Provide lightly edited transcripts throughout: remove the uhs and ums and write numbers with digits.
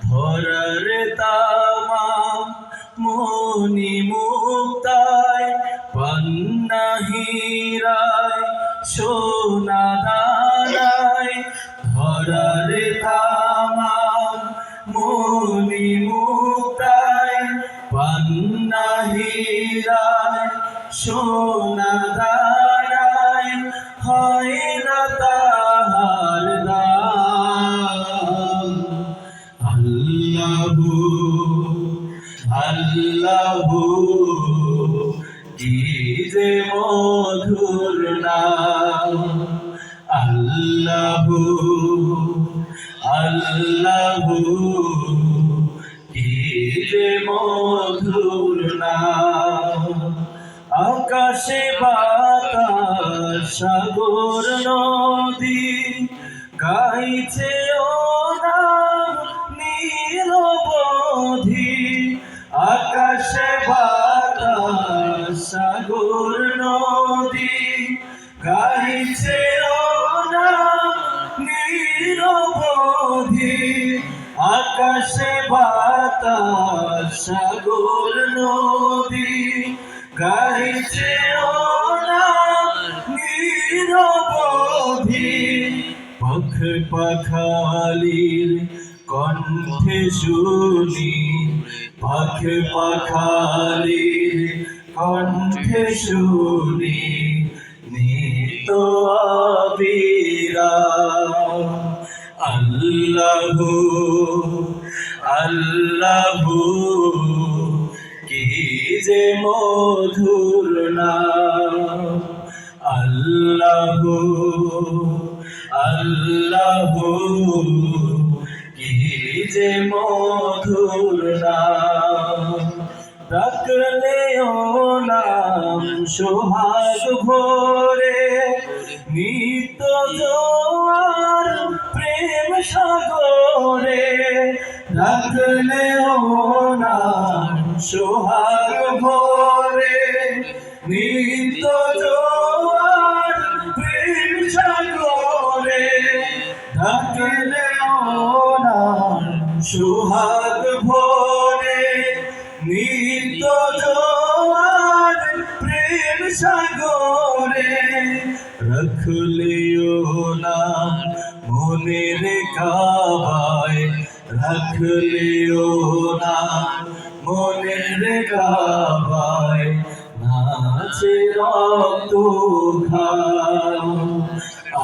ধরার তামাম মনি মুক্তায় পান্না হীরায় সোনা দানায় ধরার তামাম মনি মুক্তায় পান্না হীরায় সোনা দানায় হয় না তাহার দাম। আল্লাহু আল্লাহু কি যে মধুর নাম। আল্লাহু আল্লাহু কি যে মধুর নাম। আকাশে বাতাস সাগর নদী গাইছে ও নাম নিরবধি। আকাশে বাতাস সাগর নদী গাইছে ও নাম নিরবধি। আকাশে বাতাস সাগর নদী গাইছে ও নাম নিরবধি। পখ পাখালির কণ্ঠে শুনি, পখ পাখালির কণ্ঠে শুনি নিত অবিরাম। আল্লাহু আল্লাহু কি যে মধুর নাম। আল্লাহু আল্লাহু কি যে মধুর নাম। ডাকলে ও নাম সোহাগ ভরে নিত্য জোয়ার প্রেম সাগরে। ডাকলে ও নাম সোহাগ ভরে নিত্য জোয়ার প্রেম সাগরে। ডাকলে ও নাম সোহাগ ভরে নিত্য জোয়ার প্রেম সাগরে। রাখলে ও নাম মনের কাবায়, রাখলে ও নাম মনের কাবায় নাচে রক্ত ঘাম।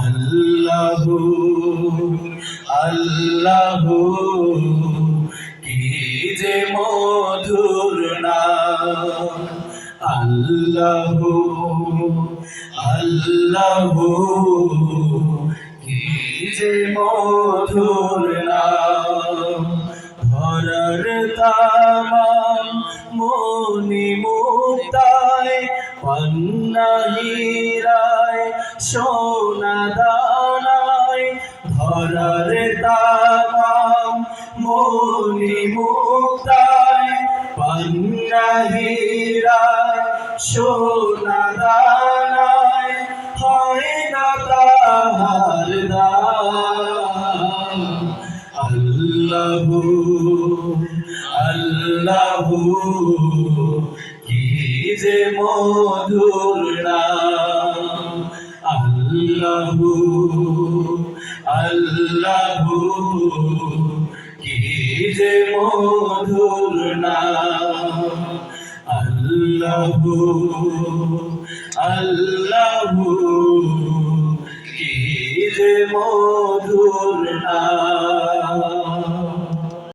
আল্লাহু আল্লাহু কি যে মধুর নাম। আল্লাহু আল্লাহু কি যে মধুর নাম। ধরার তামাম মনি মুক্তায় পান্না হীরায় সোনা দানায়। ধরার তামাম মনি মুক্তায় পান্না হীরায় সোনা দানায় হয় না তাহার দাম। আল্লাহু আল্লাহু কি যে মধুর নাম। আল্লাহু আল্লাহু কি যে মধুর নাম। আল্লাহু আল্লাহু কি যে মধুর নাম।